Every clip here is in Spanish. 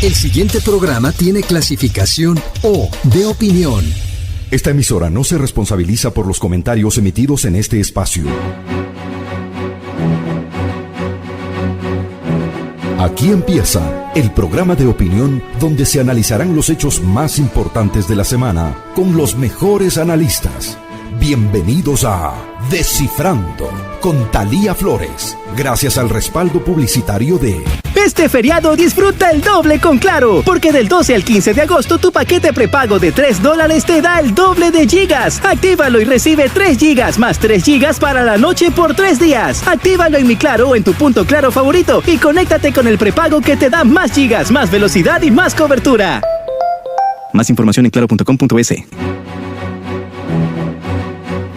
El siguiente programa tiene clasificación O de opinión. Esta emisora no se responsabiliza por los comentarios emitidos en este espacio. Aquí empieza el programa de opinión donde se analizarán los hechos más importantes de la semana con los mejores analistas. Bienvenidos a Descifrando con Thalía Flores, gracias al respaldo publicitario de... Este feriado disfruta el doble con Claro, porque del 12 al 15 de agosto tu paquete prepago de $3 te da el doble de gigas. Actívalo y recibe 3 gigas más 3 gigas para la noche por 3 días. Actívalo en Mi Claro o en tu punto Claro favorito y conéctate con el prepago que te da más gigas, más velocidad y más cobertura. Más información en claro.com.es.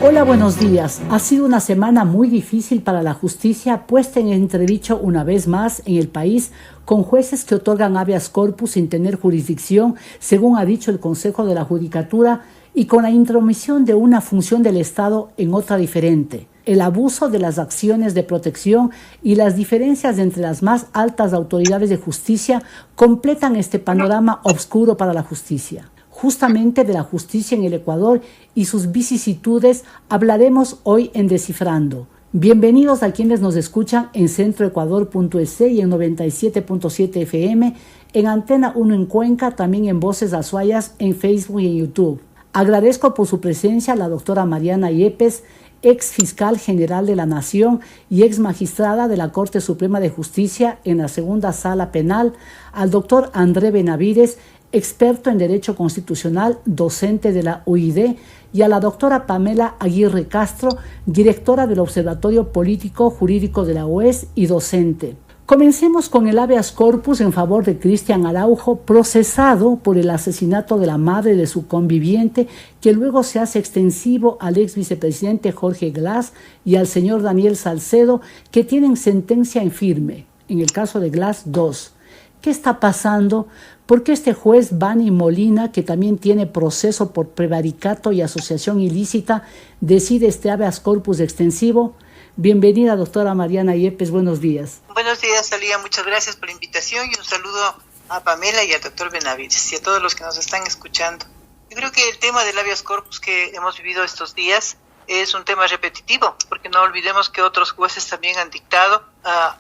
Hola, buenos días. Ha sido una semana muy difícil para la justicia, puesta en entredicho una vez más en el país, con jueces que otorgan habeas corpus sin tener jurisdicción, según ha dicho el Consejo de la Judicatura, y con la intromisión de una función del Estado en otra diferente. El abuso de las acciones de protección y las diferencias entre las más altas autoridades de justicia completan este panorama oscuro para la justicia. Justamente de la justicia en el Ecuador y sus vicisitudes hablaremos hoy en Descifrando. Bienvenidos a quienes nos escuchan en centroecuador.es y en 97.7 FM, en Antena 1 en Cuenca, también en Voces Azuayas, en Facebook y en YouTube. Agradezco por su presencia a la doctora Mariana Yepes, ex fiscal general de la Nación y ex magistrada de la Corte Suprema de Justicia en la Segunda Sala Penal, al doctor André Benavides, experto en Derecho Constitucional, docente de la UID, y a la doctora Pamela Aguirre Castro, directora del Observatorio Político Jurídico de la UES y docente. Comencemos con el habeas corpus en favor de Cristian Araujo, procesado por el asesinato de la madre de su conviviente, que luego se hace extensivo al ex vicepresidente Jorge Glass y al señor Daniel Salcedo, que tienen sentencia en firme. En el caso de Glass, 2. ¿Qué está pasando? ¿Por qué este juez Bani Molina, que también tiene proceso por prevaricato y asociación ilícita, decide este habeas corpus extensivo? Bienvenida, doctora Mariana Yepes, buenos días. Buenos días, Thalía, muchas gracias por la invitación y un saludo a Pamela y al doctor Benavides y a todos los que nos están escuchando. Yo creo que el tema del habeas corpus que hemos vivido estos días es un tema repetitivo, porque no olvidemos que otros jueces también han dictado,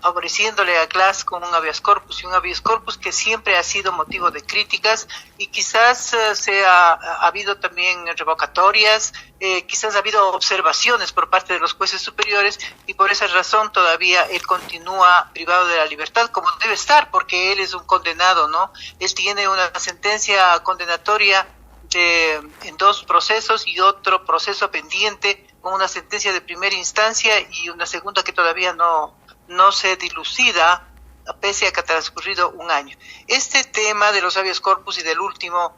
favoreciéndole a Glass con un habeas corpus, y un habeas corpus que siempre ha sido motivo de críticas, y quizás ha habido también revocatorias, quizás ha habido observaciones por parte de los jueces superiores, y por esa razón todavía él continúa privado de la libertad, como debe estar, porque él es un condenado, ¿no? Él tiene una sentencia condenatoria en 2 procesos y otro proceso pendiente con una sentencia de primera instancia y una segunda que todavía no se dilucida pese a que ha transcurrido un año. Este tema de los habeas corpus y del último,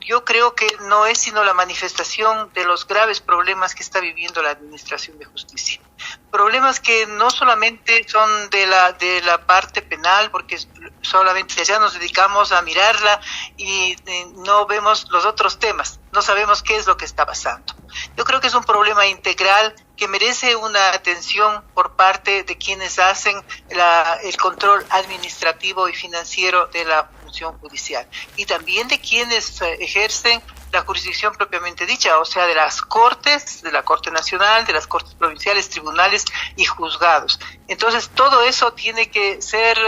yo creo que no es sino la manifestación de los graves problemas que está viviendo la Administración de Justicia. Problemas que no solamente son de la parte penal, porque solamente ya nos dedicamos a mirarla y no vemos los otros temas, no sabemos qué es lo que está pasando. Yo creo que es un problema integral que merece una atención por parte de quienes hacen el control administrativo y financiero de la función judicial y también de quienes ejercen la jurisdicción propiamente dicha, o sea, de las cortes, de la Corte Nacional, de las cortes provinciales, tribunales y juzgados. Entonces, todo eso tiene que ser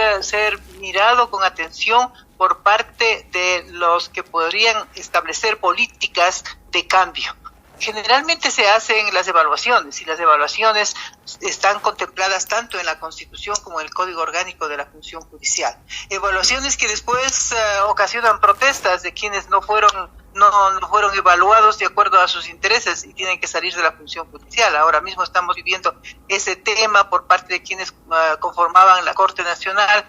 mirado con atención por parte de los que podrían establecer políticas de cambio. Generalmente se hacen las evaluaciones y las evaluaciones están contempladas tanto en la Constitución como en el Código Orgánico de la Función Judicial. Evaluaciones que después ocasionan protestas de quienes no fueron evaluados de acuerdo a sus intereses y tienen que salir de la función judicial. Ahora mismo estamos viviendo ese tema por parte de quienes conformaban la Corte Nacional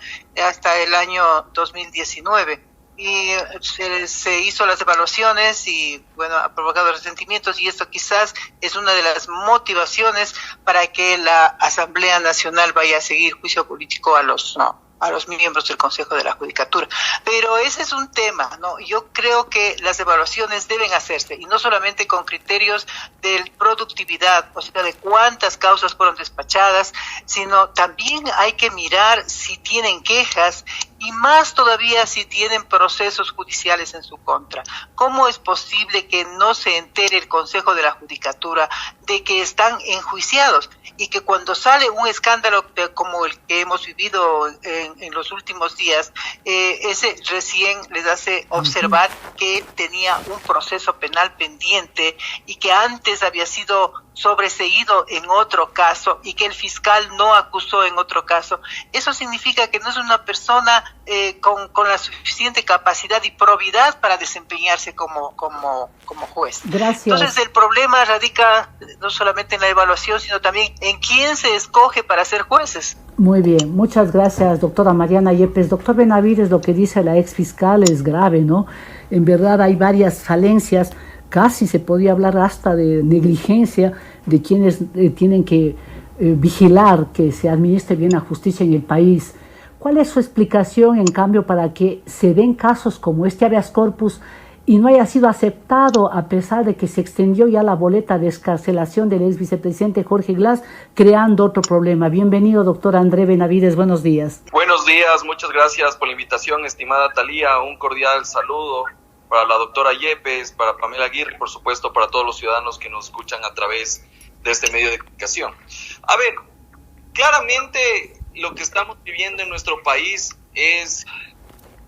hasta el año 2019. Y se hizo las evaluaciones y bueno, ha provocado resentimientos, y esto quizás es una de las motivaciones para que la Asamblea Nacional vaya a seguir juicio político a los a los miembros del Consejo de la Judicatura. Pero ese es un tema, ¿no? Yo creo que las evaluaciones deben hacerse, y no solamente con criterios de productividad, o sea, de cuántas causas fueron despachadas, sino también hay que mirar si tienen quejas y más todavía si tienen procesos judiciales en su contra. ¿Cómo es posible que no se entere el Consejo de la Judicatura de que están enjuiciados y que cuando sale un escándalo como el que hemos vivido en los últimos días, ese recién les hace observar que tenía un proceso penal pendiente y que antes había sido sobreseído en otro caso y que el fiscal no acusó en otro caso? Eso significa que no es una persona con la suficiente capacidad y probidad para desempeñarse como juez. Gracias. Entonces el problema radica no solamente en la evaluación, sino también en quién se escoge para ser jueces. Muy bien, muchas gracias, doctora Mariana Yepes. Doctor Benavides, lo que dice la ex fiscal es grave, ¿no? En verdad hay varias falencias, casi se podía hablar hasta de negligencia de quienes tienen que vigilar que se administre bien la justicia en el país. ¿Cuál es su explicación, en cambio, para que se den casos como este habeas corpus y no haya sido aceptado a pesar de que se extendió ya la boleta de excarcelación del ex vicepresidente Jorge Glass, creando otro problema? Bienvenido, doctor André Benavides, buenos días. Buenos días, muchas gracias por la invitación, estimada Talía. Un cordial saludo para la doctora Yepes, para Pamela Aguirre y por supuesto para todos los ciudadanos que nos escuchan a través de este medio de comunicación. A ver, claramente lo que estamos viviendo en nuestro país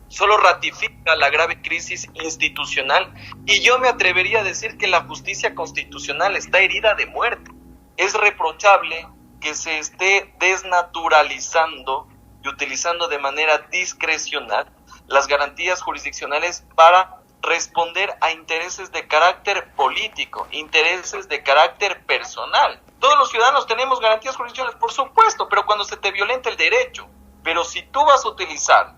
solo ratifica la grave crisis institucional, y yo me atrevería a decir que la justicia constitucional está herida de muerte. Es reprochable que se esté desnaturalizando y utilizando de manera discrecional las garantías jurisdiccionales para responder a intereses de carácter político, intereses de carácter personal. Todos los ciudadanos tenemos garantías jurisdiccionales, por supuesto, pero cuando se te violenta el derecho. Pero si tú vas a utilizar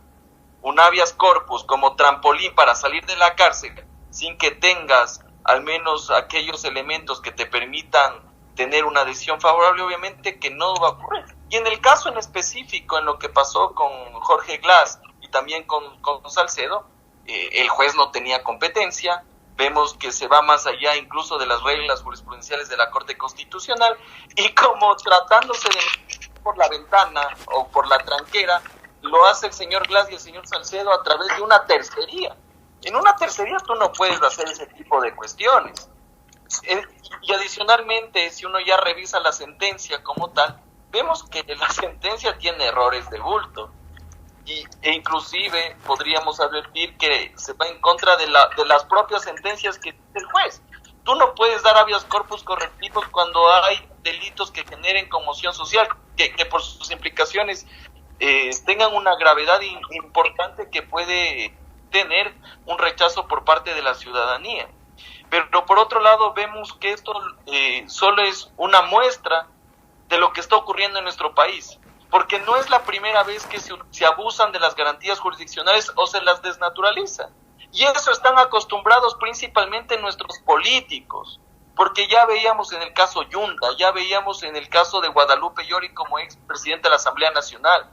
un habeas corpus como trampolín para salir de la cárcel sin que tengas al menos aquellos elementos que te permitan tener una decisión favorable, obviamente que no va a ocurrir. Y en el caso en específico, en lo que pasó con Jorge Glass y también con Salcedo, el juez no tenía competencia. Vemos que se va más allá incluso de las reglas jurisprudenciales de la Corte Constitucional, y como tratándose de por la ventana o por la tranquera, lo hace el señor Glass y el señor Salcedo a través de una tercería. En una tercería tú no puedes hacer ese tipo de cuestiones. Y adicionalmente, si uno ya revisa la sentencia como tal, vemos que la sentencia tiene errores de bulto. E inclusive podríamos advertir que se va en contra de las propias sentencias que dice el juez. Tú no puedes dar habeas corpus correctivos cuando hay delitos que generen conmoción social, que por sus implicaciones tengan una gravedad importante que puede tener un rechazo por parte de la ciudadanía. Pero por otro lado vemos que esto solo es una muestra de lo que está ocurriendo en nuestro país, porque no es la primera vez que se abusan de las garantías jurisdiccionales o se las desnaturaliza. Y eso están acostumbrados principalmente nuestros políticos, porque ya veíamos en el caso Yunda, ya veíamos en el caso de Guadalupe Llori como ex presidente de la Asamblea Nacional,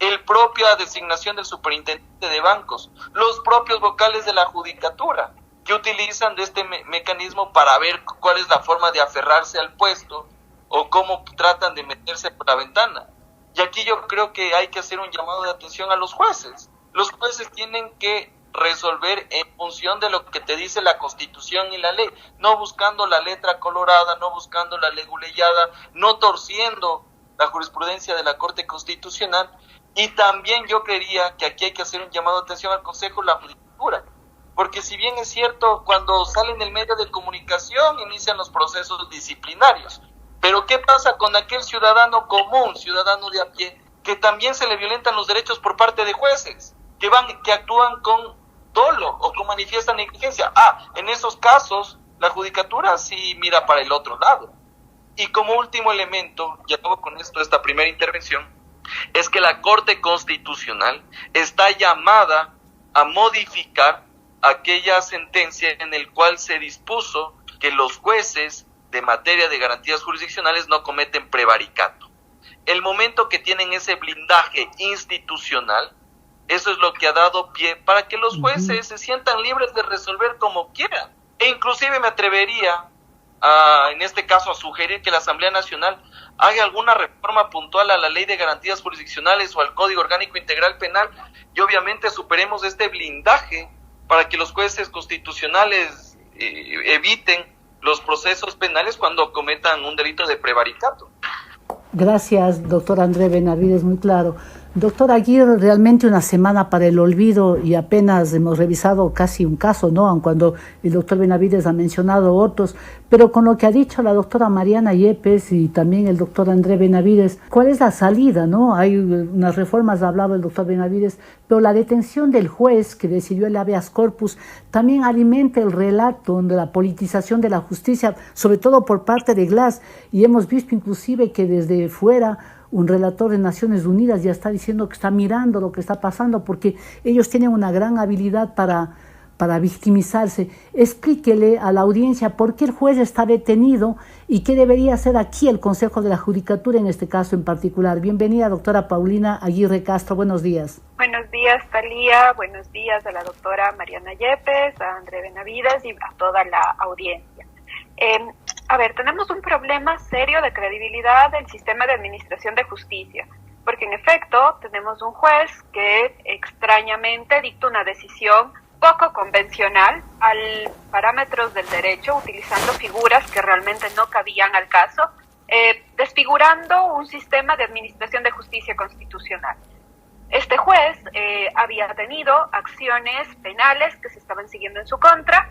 el propia designación del superintendente de bancos, los propios vocales de la judicatura, que utilizan de este mecanismo para ver cuál es la forma de aferrarse al puesto o cómo tratan de meterse por la ventana. Y aquí yo creo que hay que hacer un llamado de atención a los jueces. Los jueces tienen que resolver en función de lo que te dice la Constitución y la ley, no buscando la letra colorada, no buscando la leguleyada, no torciendo la jurisprudencia de la Corte Constitucional. Y también yo creería que aquí hay que hacer un llamado de atención al Consejo de la Judicatura, porque si bien es cierto, cuando salen en el medio de comunicación inician los procesos disciplinarios, pero ¿qué pasa con aquel ciudadano común, ciudadano de a pie, que también se le violentan los derechos por parte de jueces, que actúan con dolo o con manifiesta negligencia? En esos casos la judicatura sí mira para el otro lado. Y como último elemento, ya acabo con esto, esta primera intervención, es que la Corte Constitucional está llamada a modificar aquella sentencia en el cual se dispuso que los jueces de materia de garantías jurisdiccionales no cometen prevaricato. El momento que tienen ese blindaje institucional, eso es lo que ha dado pie para que los jueces se sientan libres de resolver como quieran. E inclusive me atrevería en este caso a sugerir que la Asamblea Nacional haga alguna reforma puntual a la Ley de Garantías Jurisdiccionales o al Código Orgánico Integral Penal, y obviamente superemos este blindaje para que los jueces constitucionales eviten los procesos penales cuando cometan un delito de prevaricato. Gracias, doctor André Benavides, muy claro. Doctor Aguirre, realmente una semana para el olvido y apenas hemos revisado casi un caso, ¿no? Aun cuando el doctor Benavides ha mencionado otros, pero con lo que ha dicho la doctora Mariana Yepes y también el doctor André Benavides, ¿cuál es la salida, no? Hay unas reformas, hablaba el doctor Benavides, pero la detención del juez que decidió el habeas corpus también alimenta el relato de la politización de la justicia, sobre todo por parte de Glass, y hemos visto inclusive que desde fuera un relator de Naciones Unidas ya está diciendo que está mirando lo que está pasando porque ellos tienen una gran habilidad para victimizarse. Explíquele a la audiencia por qué el juez está detenido y qué debería hacer aquí el Consejo de la Judicatura en este caso en particular. Bienvenida, doctora Paulina Aguirre Castro. Buenos días. Buenos días, Talía. Buenos días a la doctora Mariana Yepes, a André Benavides y a toda la audiencia. Tenemos un problema serio de credibilidad del sistema de administración de justicia, porque en efecto tenemos un juez que extrañamente dicta una decisión poco convencional al parámetros del derecho, utilizando figuras que realmente no cabían al caso, desfigurando un sistema de administración de justicia constitucional. Este juez había tenido acciones penales que se estaban siguiendo en su contra,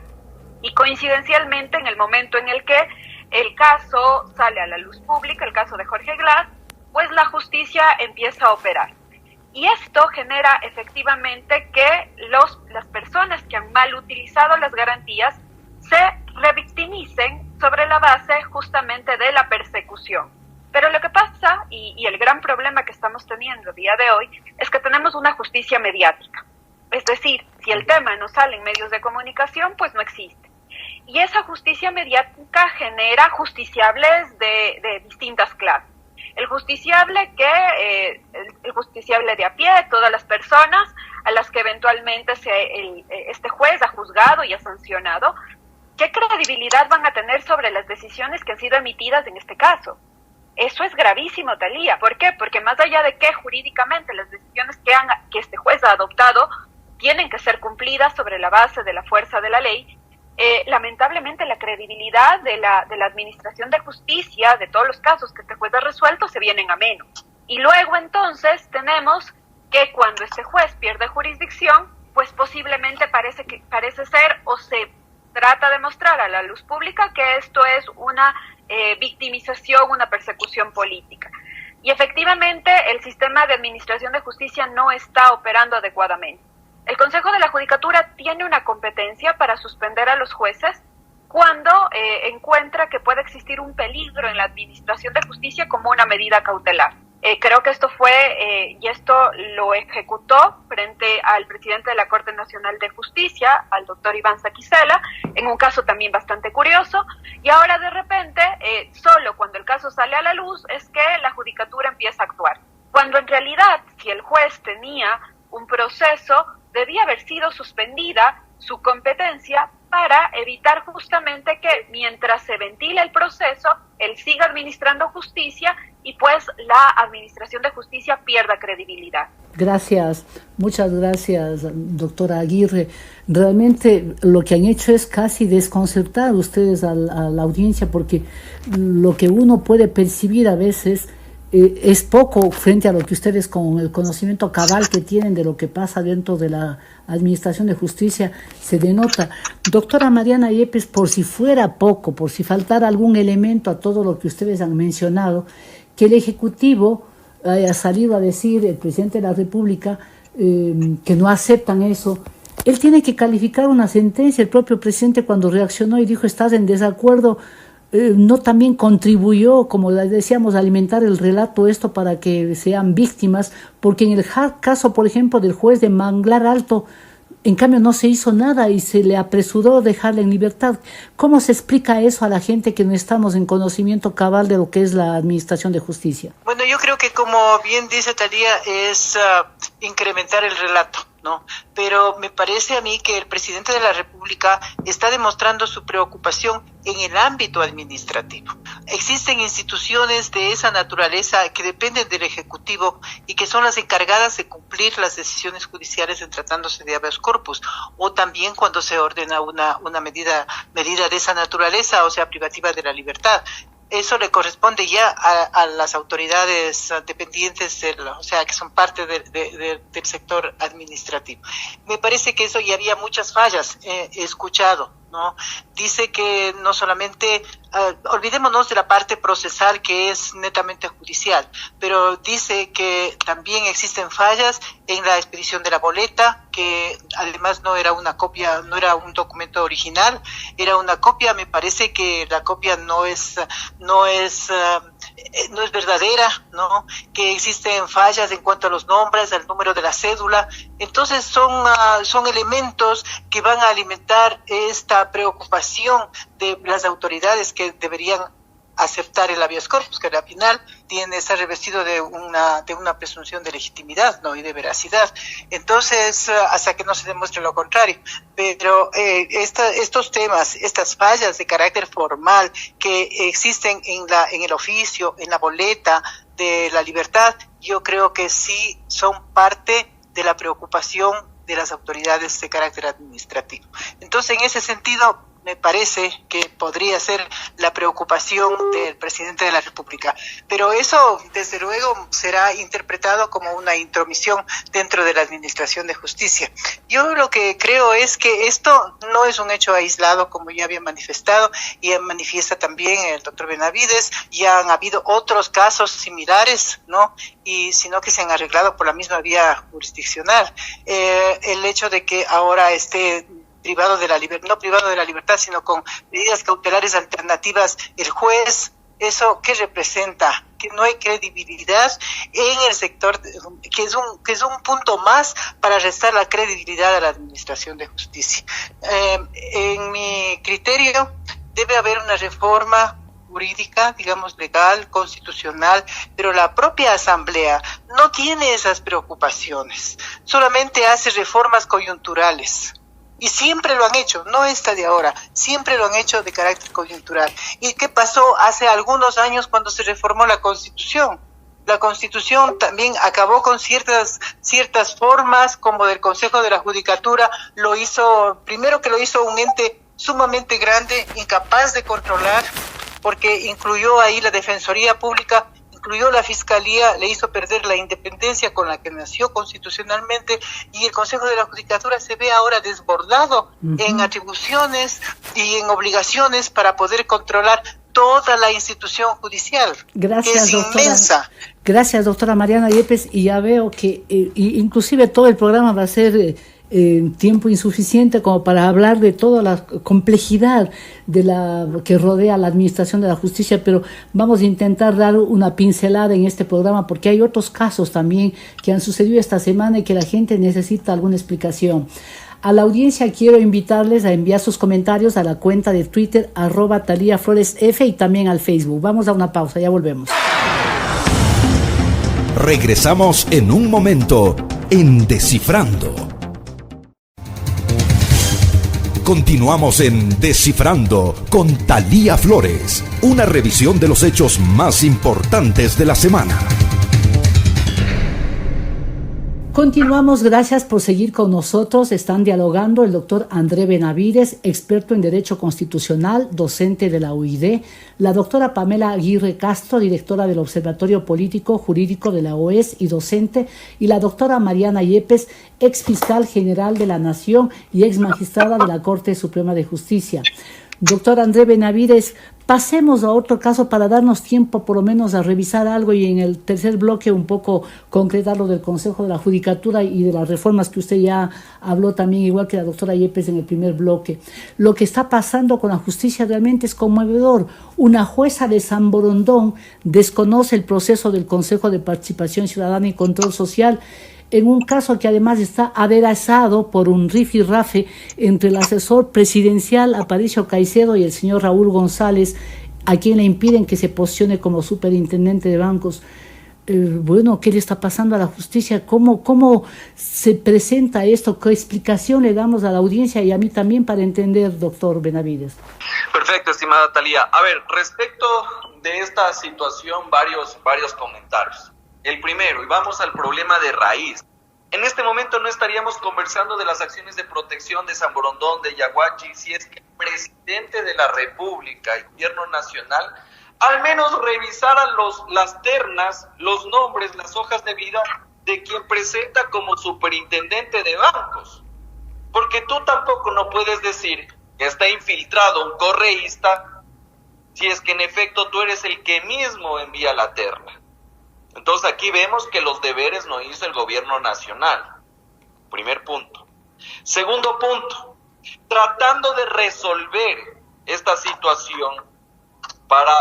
y coincidencialmente en el momento en el que el caso sale a la luz pública, el caso de Jorge Glass, pues la justicia empieza a operar. Y esto genera efectivamente que las personas que han mal utilizado las garantías se revictimicen sobre la base justamente de la persecución. Pero lo que pasa, y el gran problema que estamos teniendo el día de hoy, es que tenemos una justicia mediática. Es decir, si el tema no sale en medios de comunicación, pues no existe. Y esa justicia mediática genera justiciables de distintas clases. El justiciable el justiciable de a pie, todas las personas a las que eventualmente este juez ha juzgado y ha sancionado, ¿qué credibilidad van a tener sobre las decisiones que han sido emitidas en este caso? Eso es gravísimo, Talía. ¿Por qué? Porque más allá de que jurídicamente las decisiones que este juez ha adoptado tienen que ser cumplidas sobre la base de la fuerza de la ley, lamentablemente la credibilidad de la administración de justicia, de todos los casos que este juez ha resuelto, se vienen a menos. Y luego entonces tenemos que cuando este juez pierde jurisdicción, pues posiblemente parece ser o se trata de mostrar a la luz pública que esto es una victimización, una persecución política. Y efectivamente el sistema de administración de justicia no está operando adecuadamente. El Consejo de la Judicatura tiene una competencia para suspender a los jueces cuando encuentra que puede existir un peligro en la administración de justicia como una medida cautelar. Creo que esto y esto lo ejecutó frente al presidente de la Corte Nacional de Justicia, al doctor Iván Saquicela, en un caso también bastante curioso, y ahora de repente, solo cuando el caso sale a la luz, es que la Judicatura empieza a actuar. Cuando en realidad, si el juez tenía un proceso, debía haber sido suspendida su competencia para evitar justamente que mientras se ventila el proceso, él siga administrando justicia y pues la administración de justicia pierda credibilidad. Gracias, muchas gracias, doctora Aguirre. Realmente lo que han hecho es casi desconcertar ustedes a la audiencia, porque lo que uno puede percibir a veces es poco frente a lo que ustedes, con el conocimiento cabal que tienen de lo que pasa dentro de la administración de justicia, se denota. Doctora Mariana Yepes, por si fuera poco, por si faltara algún elemento a todo lo que ustedes han mencionado, que el Ejecutivo haya salido a decir, el presidente de la República, que no aceptan eso. Él tiene que calificar una sentencia. El propio presidente, cuando reaccionó y dijo estás en desacuerdo, no también contribuyó, como decíamos, a alimentar el relato esto para que sean víctimas, porque en el caso, por ejemplo, del juez de Manglar Alto, En cambio, no se hizo nada y se le apresuró dejarla en libertad. ¿Cómo se explica eso a la gente que no estamos en conocimiento cabal de lo que es la administración de justicia? Bueno, yo creo que, como bien dice Talía, es incrementar el relato, ¿no? Pero me parece a mí que el presidente de la República está demostrando su preocupación en el ámbito administrativo. Existen instituciones de esa naturaleza que dependen del Ejecutivo y que son las encargadas de cumplir las decisiones judiciales en tratándose de habeas corpus, o también cuando se ordena una medida de esa naturaleza, o sea, privativa de la libertad. Eso le corresponde ya a las autoridades dependientes, o sea, que son parte del sector administrativo. Me parece que eso ya había muchas fallas, he escuchado, ¿no? Dice que no solamente, olvidémonos de la parte procesal que es netamente judicial, pero dice que también existen fallas en la expedición de la boleta, que además no era una copia, no era un documento original, era una copia. Me parece que la copia no es verdadera, ¿no? Que existen fallas en cuanto a los nombres, al número de la cédula. Entonces son elementos que van a alimentar esta preocupación de las autoridades que deberían aceptar el habeas corpus, que al final está revestido de una presunción de legitimidad, ¿no? Y de veracidad. Entonces, hasta que no se demuestre lo contrario. Pero estos temas, estas fallas de carácter formal que existen en el oficio, en la boleta de la libertad, yo creo que sí son parte de la preocupación de las autoridades de carácter administrativo. Entonces, en ese sentido, me parece que podría ser la preocupación del presidente de la República. Pero eso, desde luego, será interpretado como una intromisión dentro de la Administración de Justicia. Yo lo que creo es que esto no es un hecho aislado, como ya había manifestado, y manifiesta también el doctor Benavides. Ya han habido otros casos similares, ¿no? Sino que se han arreglado por la misma vía jurisdiccional. El hecho de que ahora esté privado de la libertad, no privado de la libertad, sino con medidas cautelares alternativas, el juez, ¿eso qué representa? Que no hay credibilidad en el sector, que es un punto más para restar la credibilidad a la Administración de Justicia. En mi criterio, debe haber una reforma jurídica, digamos legal, constitucional, pero la propia Asamblea no tiene esas preocupaciones, solamente hace reformas coyunturales. Y siempre lo han hecho, no esta de ahora, siempre lo han hecho de carácter coyuntural. ¿Y qué pasó hace algunos años cuando se reformó la Constitución? La Constitución también acabó con ciertas formas, como del Consejo de la Judicatura. Primero que lo hizo un ente sumamente grande, incapaz de controlar, porque incluyó ahí la Defensoría Pública, incluyó la Fiscalía, le hizo perder la independencia con la que nació constitucionalmente, y el Consejo de la Judicatura se ve ahora desbordado en atribuciones y en obligaciones para poder controlar toda la institución judicial. Gracias, que es doctora. Inmensa. Gracias, doctora Mariana Yepes, y ya veo que inclusive todo el programa va a ser tiempo insuficiente como para hablar de toda la complejidad de la que rodea la administración de la justicia, pero vamos a intentar dar una pincelada en este programa porque hay otros casos también que han sucedido esta semana y que la gente necesita alguna explicación. A la audiencia quiero invitarles a enviar sus comentarios a la cuenta de Twitter @TaliaFloresF y también al Facebook. Vamos a una pausa, ya volvemos. Regresamos en un momento en Descifrando. Continuamos en Descifrando con Talía Flores, una revisión de los hechos más importantes de la semana. Continuamos, gracias por seguir con nosotros. Están dialogando el doctor André Benavides, experto en Derecho Constitucional, docente de la UID, la doctora Pamela Aguirre Castro, directora del Observatorio Político Jurídico de la OES y docente, y la doctora Mariana Yepes, ex fiscal general de la Nación y ex magistrada de la Corte Suprema de Justicia. Doctor André Benavides, pasemos a otro caso para darnos tiempo por lo menos a revisar algo y en el tercer bloque un poco concretar lo del Consejo de la Judicatura y de las reformas que usted ya habló también, igual que la doctora Yepes en el primer bloque. Lo que está pasando con la justicia realmente es conmovedor. Una jueza de San Borondón desconoce el proceso del Consejo de Participación Ciudadana y Control Social en un caso que además está aderezado por un rifirrafe entre el asesor presidencial Aparicio Caicedo y el señor Raúl González, a quien le impiden que se posicione como superintendente de bancos. Bueno, ¿qué le está pasando a la justicia? ¿Cómo se presenta esto? ¿Qué explicación le damos a la audiencia y a mí también para entender, doctor Benavides? Perfecto, estimada Talía. A ver, respecto de esta situación, varios comentarios. El primero, y vamos al problema de raíz. En este momento no estaríamos conversando de las acciones de protección de San Borondón, de Yaguachi, si es que el presidente de la República y gobierno nacional al menos revisaran las ternas, los nombres, las hojas de vida de quien presenta como superintendente de bancos. Porque tú tampoco no puedes decir que está infiltrado un correísta si es que en efecto tú eres el que mismo envía la terna. Entonces aquí vemos que los deberes no hizo el gobierno nacional. Primer punto. Segundo punto, tratando de resolver esta situación para,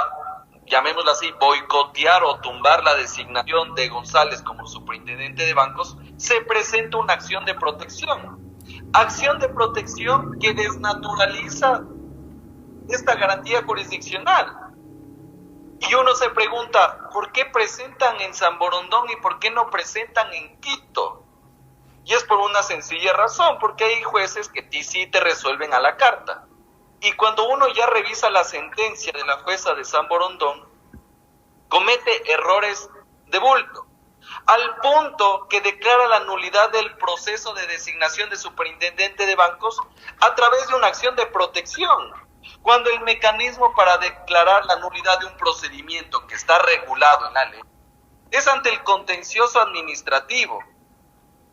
llamémoslo así, boicotear o tumbar la designación de González como superintendente de bancos, se presenta una acción de protección. Acción de protección que desnaturaliza esta garantía jurisdiccional. Y uno se pregunta, ¿por qué presentan en San Borondón y por qué no presentan en Quito? Y es por una sencilla razón, porque hay jueces que sí te resuelven a la carta. Y cuando uno ya revisa la sentencia de la jueza de San Borondón, comete errores de bulto, al punto que declara la nulidad del proceso de designación de superintendente de bancos a través de una acción de protección, cuando el mecanismo para declarar la nulidad de un procedimiento que está regulado en la ley es ante el contencioso administrativo.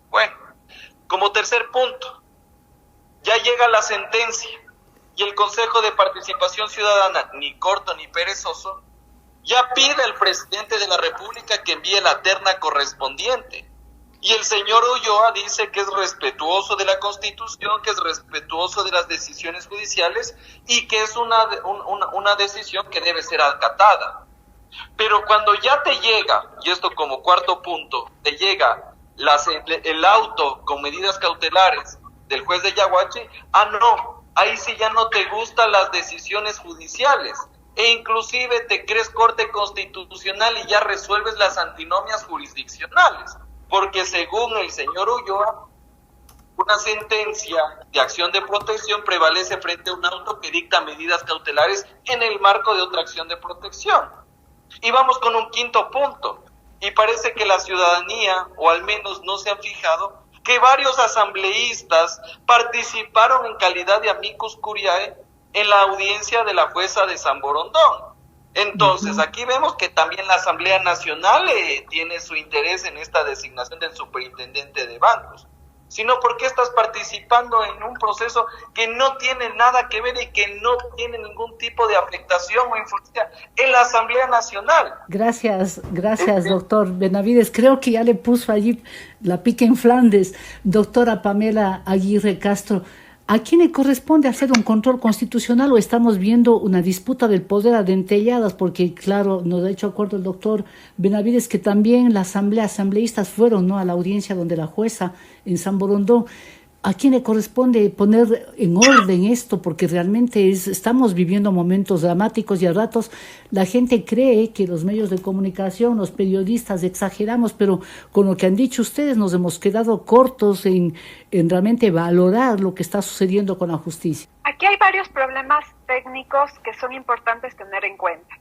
Bueno, como tercer punto, ya llega la sentencia y el Consejo de Participación Ciudadana, ni corto ni perezoso, ya pide al presidente de la República que envíe la terna correspondiente. Y el señor Ulloa dice que es respetuoso de la Constitución, que es respetuoso de las decisiones judiciales y que es una decisión que debe ser acatada. Pero cuando ya te llega, y esto como cuarto punto, te llega el auto con medidas cautelares del juez de Yaguachi, no, ahí sí ya no te gustan las decisiones judiciales e inclusive te crees Corte Constitucional y ya resuelves las antinomias jurisdiccionales. Porque según el señor Ulloa, una sentencia de acción de protección prevalece frente a un auto que dicta medidas cautelares en el marco de otra acción de protección. Y vamos con un quinto punto, y parece que la ciudadanía, o al menos no se han fijado, que varios asambleístas participaron en calidad de amicus curiae en la audiencia de la jueza de San Borondón. Entonces, aquí vemos que también la Asamblea Nacional tiene su interés en esta designación del superintendente de bancos. Sino porque estás participando en un proceso que no tiene nada que ver y que no tiene ningún tipo de afectación o influencia en la Asamblea Nacional. Gracias, doctor Benavides. Creo que ya le puso allí la pica en Flandes. Doctora Pamela Aguirre Castro, ¿a quién le corresponde hacer un control constitucional o estamos viendo una disputa del poder a dentelladas? Porque, claro, nos ha hecho acuerdo el doctor Benavides que también la asambleístas fueron, ¿no?, a la audiencia donde la jueza en San Borondón. ¿A quién le corresponde poner en orden esto? Porque realmente estamos viviendo momentos dramáticos y a ratos la gente cree que los medios de comunicación, los periodistas exageramos, pero con lo que han dicho ustedes nos hemos quedado cortos en realmente valorar lo que está sucediendo con la justicia. Aquí hay varios problemas técnicos que son importantes tener en cuenta.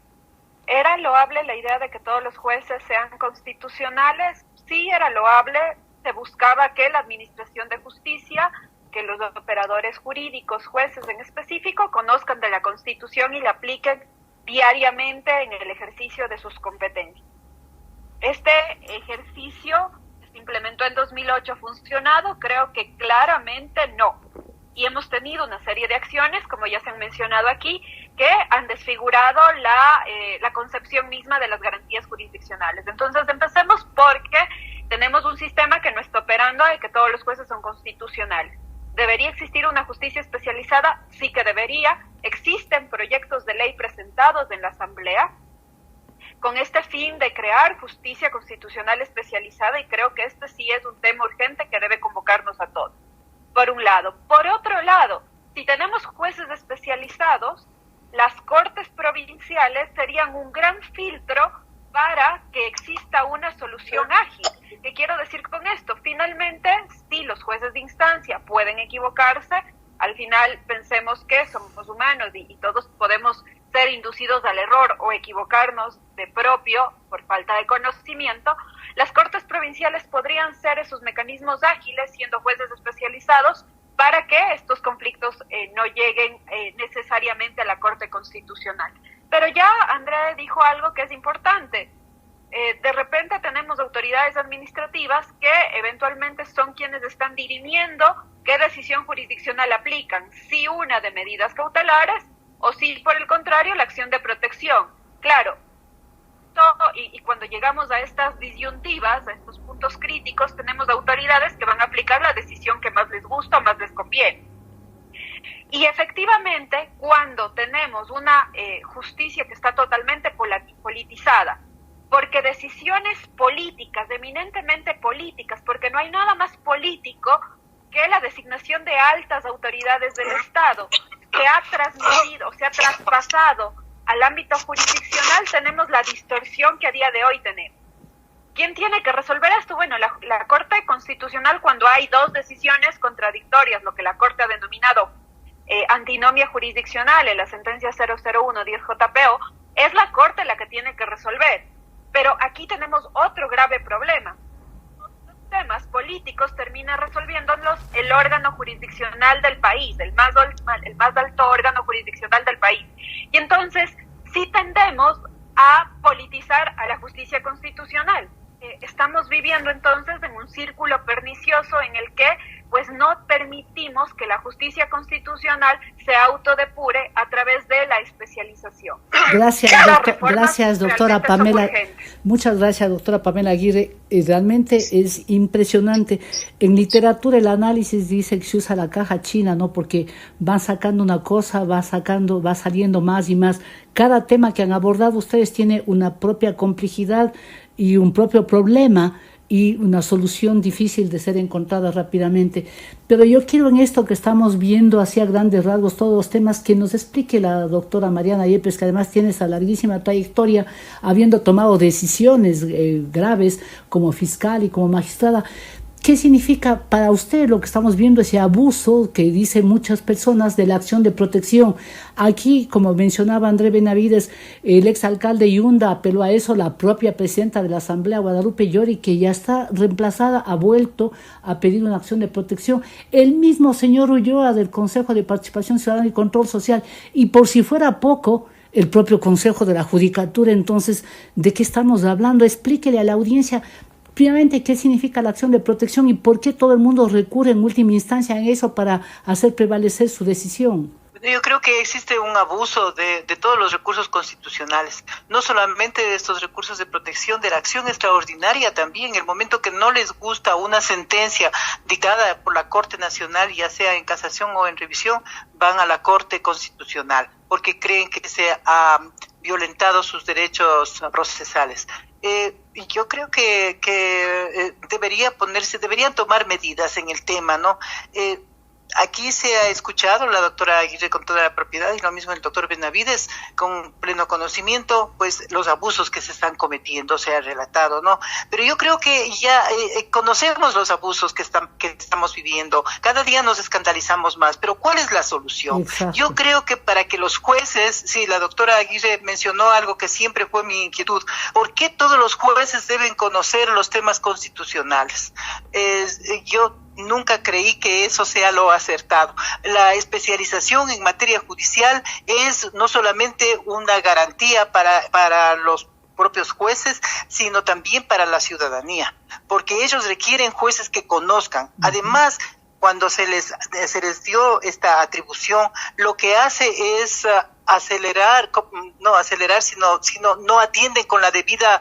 ¿Era loable la idea de que todos los jueces sean constitucionales? Sí, era loable. Se buscaba que la Administración de Justicia, que los operadores jurídicos, jueces en específico, conozcan de la Constitución y la apliquen diariamente en el ejercicio de sus competencias. Este ejercicio se implementó en 2008, ¿ha funcionado? Creo que claramente no. Y hemos tenido una serie de acciones, como ya se han mencionado aquí, que han desfigurado la concepción misma de las garantías jurisdiccionales. Entonces, empecemos porque tenemos un sistema que no está operando y que todos los jueces son constitucionales. ¿Debería existir una justicia especializada? Sí que debería. Existen proyectos de ley presentados en la Asamblea. con este fin de crear justicia constitucional especializada, y creo que este sí es un tema urgente que debe convocarnos a todos, por un lado. Por otro lado, si tenemos jueces especializados, las cortes provinciales serían un gran filtro para que exista una solución ágil. ¿Qué quiero decir con esto? Finalmente, sí, los jueces de instancia pueden equivocarse. Al final, pensemos que somos humanos y todos podemos ser inducidos al error o equivocarnos de propio por falta de conocimiento. Las cortes provinciales podrían ser esos mecanismos ágiles, siendo jueces especializados, para que estos conflictos no lleguen necesariamente a la Corte Constitucional. Pero ya André dijo algo que es importante. De repente tenemos autoridades administrativas que eventualmente son quienes están dirimiendo qué decisión jurisdiccional aplican, si una de medidas cautelares o si por el contrario la acción de protección. Claro, y cuando llegamos a estas disyuntivas, a estos puntos críticos, tenemos autoridades que van a aplicar la decisión que más les gusta o más les conviene. Y efectivamente, cuando tenemos una justicia que está totalmente politizada, porque decisiones políticas, eminentemente políticas, porque no hay nada más político que la designación de altas autoridades del Estado, que ha transmitido, se ha traspasado al ámbito jurisdiccional, tenemos la distorsión que a día de hoy tenemos. ¿Quién tiene que resolver esto? Bueno, la Corte Constitucional, cuando hay dos decisiones contradictorias, lo que la Corte ha denominado antinomia jurisdiccional en la sentencia 001-10 JPO, es la Corte la que tiene que resolver. Pero aquí tenemos otro grave problema. Los temas políticos termina resolviéndolos el órgano jurisdiccional del país, el más alto órgano jurisdiccional del país. Y entonces sí tendemos a politizar a la justicia constitucional. Estamos viviendo entonces en un círculo pernicioso en el que pues no permitimos que la justicia constitucional se autodepure a través de la especialización. Gracias, doctora Pamela. Muchas gracias, doctora Pamela Aguirre. Realmente es impresionante. En literatura el análisis dice que se usa la caja china, ¿no? Porque van sacando una cosa, va saliendo más y más. Cada tema que han abordado ustedes tiene una propia complejidad y un propio problema y una solución difícil de ser encontrada rápidamente. Pero yo quiero en esto que estamos viendo hacia grandes rasgos todos los temas que nos explique la doctora Mariana Yepes, que además tiene esa larguísima trayectoria habiendo tomado decisiones graves como fiscal y como magistrada. ¿Qué significa para usted lo que estamos viendo, ese abuso que dicen muchas personas de la acción de protección? Aquí, como mencionaba André Benavides, el exalcalde Yunda apeló a eso, la propia presidenta de la Asamblea, Guadalupe Llori, que ya está reemplazada, ha vuelto a pedir una acción de protección. El mismo señor Ulloa del Consejo de Participación Ciudadana y Control Social, y por si fuera poco, el propio Consejo de la Judicatura. Entonces, ¿de qué estamos hablando? Explíquele a la audiencia primeramente, ¿qué significa la acción de protección y por qué todo el mundo recurre en última instancia en eso para hacer prevalecer su decisión? Yo creo que existe un abuso de todos los recursos constitucionales, no solamente de estos recursos de protección, de la acción extraordinaria también. En el momento que no les gusta una sentencia dictada por la Corte Nacional, ya sea en casación o en revisión, van a la Corte Constitucional porque creen que se ha violentado sus derechos procesales. Y yo creo que deberían tomar medidas en el tema, ¿no? Aquí se ha escuchado la doctora Aguirre con toda la propiedad y lo mismo el doctor Benavides con pleno conocimiento, pues los abusos que se están cometiendo se ha relatado, ¿no? Pero yo creo que ya conocemos los abusos que estamos viviendo, cada día nos escandalizamos más, pero ¿cuál es la solución? Exacto. Yo creo que para que los jueces, sí, la doctora Aguirre mencionó algo que siempre fue mi inquietud, ¿por qué todos los jueces deben conocer los temas constitucionales? Yo nunca creí que eso sea lo acertado. La especialización en materia judicial es no solamente una garantía para los propios jueces, sino también para la ciudadanía, porque ellos requieren jueces que conozcan. Además, cuando se les dio esta atribución, lo que hace es sino no atienden con la debida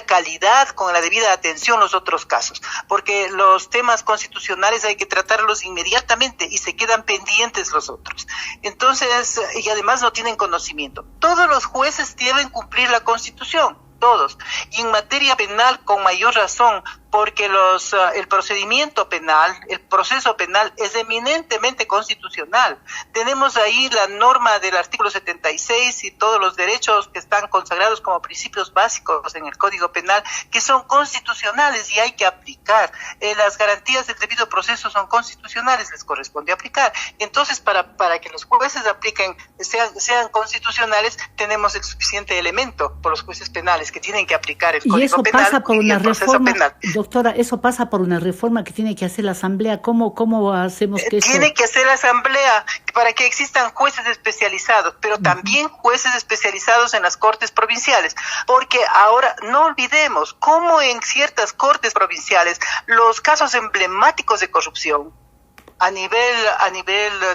calidad, con la debida atención los otros casos, porque los temas constitucionales hay que tratarlos inmediatamente y se quedan pendientes los otros. Entonces, y además no tienen conocimiento. Todos los jueces deben cumplir la Constitución, todos, y en materia penal con mayor razón, porque el procedimiento penal, el proceso penal es eminentemente constitucional. Tenemos ahí la norma del artículo 76 y todos los derechos que están consagrados como principios básicos en el Código Penal, que son constitucionales y hay que aplicar. Las garantías del debido proceso son constitucionales, les corresponde aplicar. Entonces, para que los jueces sean constitucionales, tenemos el suficiente elemento por los jueces penales que tienen que aplicar el Código Penal. Y eso pasa por una reforma, penal. Doctora, eso pasa por una reforma que tiene que hacer la Asamblea. ¿Cómo hacemos que eso? Tiene que hacer la Asamblea para que existan jueces especializados, pero también jueces especializados en las cortes provinciales, porque ahora no olvidemos cómo en ciertas cortes provinciales los casos emblemáticos de corrupción a nivel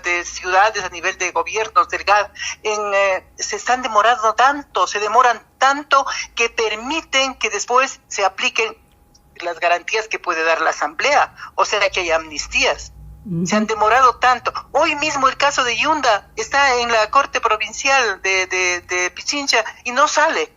de ciudades, a nivel de gobiernos, del GAD, se demoran tanto que permiten que después se apliquen las garantías que puede dar la Asamblea, o sea que hay amnistías. Se han demorado tanto. Hoy mismo el caso de Yunda está en la Corte Provincial de Pichincha y no sale,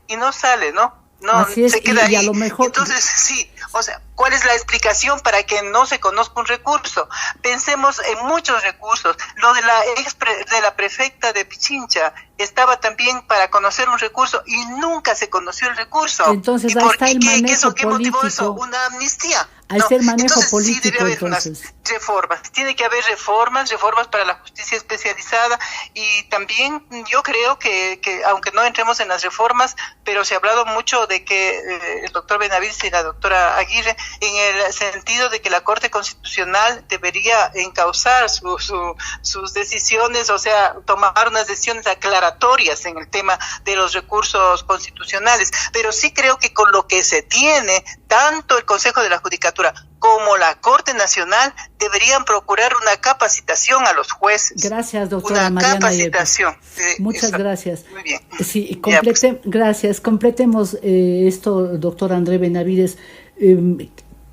¿no? Así es, se queda y ahí. A lo mejor... Entonces, sí, o sea, ¿cuál es la explicación para que no se conozca un recurso? Pensemos en muchos recursos. Lo de la prefecta de Pichincha estaba también para conocer un recurso y nunca se conoció el recurso. Entonces, ahí está el manejo ¿Qué motivó político. eso? Una amnistía. Hay que ser manejo entonces, político, sí debe haber entonces. unas reformas. Tiene que haber reformas para la justicia especializada, y también yo creo que aunque no entremos en las reformas, pero se ha hablado mucho de que el doctor Benavides y la doctora Aguirre, en el sentido de que la Corte Constitucional debería encauzar sus decisiones, o sea, tomar unas decisiones aclaratorias en el tema de los recursos constitucionales. Pero sí creo que con lo que se tiene, tanto el Consejo de la Judicatura como la Corte Nacional deberían procurar una capacitación a los jueces. Gracias, doctora Mariana capacitación. Muchas gracias. Muy bien. Sí, pues. Gracias. Completemos esto, doctor André Benavides.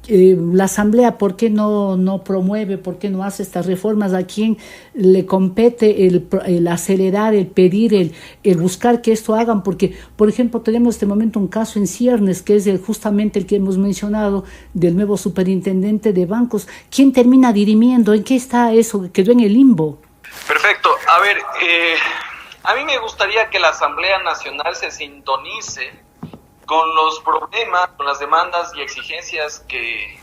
La Asamblea, ¿por qué no promueve, por qué no hace estas reformas? ¿A quién le compete el acelerar, el pedir, el buscar que esto hagan? Porque, por ejemplo, tenemos en este momento un caso en Ciernes, que es justamente el que hemos mencionado, del nuevo superintendente de bancos. ¿Quién termina dirimiendo? ¿En qué está eso? ¿Quedó en el limbo? Perfecto. A ver, a mí me gustaría que la Asamblea Nacional se sintonice con los problemas, con las demandas y exigencias que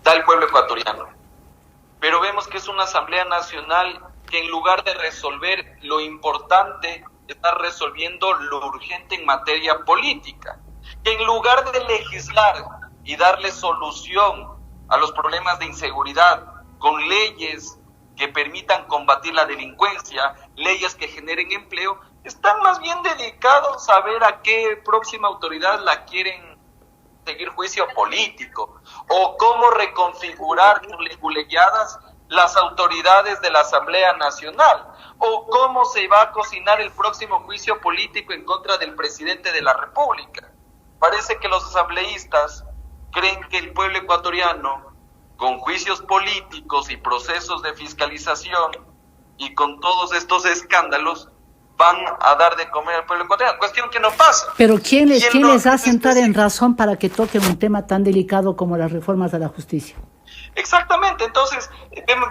da el pueblo ecuatoriano. Pero vemos que es una Asamblea Nacional que, en lugar de resolver lo importante, está resolviendo lo urgente en materia política. Que en lugar de legislar y darle solución a los problemas de inseguridad con leyes que permitan combatir la delincuencia, leyes que generen empleo, están más bien dedicados a ver a qué próxima autoridad la quieren seguir juicio político, o cómo reconfigurar colegiadas las autoridades de la Asamblea Nacional, o cómo se va a cocinar el próximo juicio político en contra del presidente de la República. Parece que los asambleístas creen que el pueblo ecuatoriano, con juicios políticos y procesos de fiscalización y con todos estos escándalos, van a dar de comer al pueblo ecuatoriano, cuestión que no pasa. Pero ¿quién les hace entrar en razón para que toquen un tema tan delicado como las reformas a la justicia? Exactamente, entonces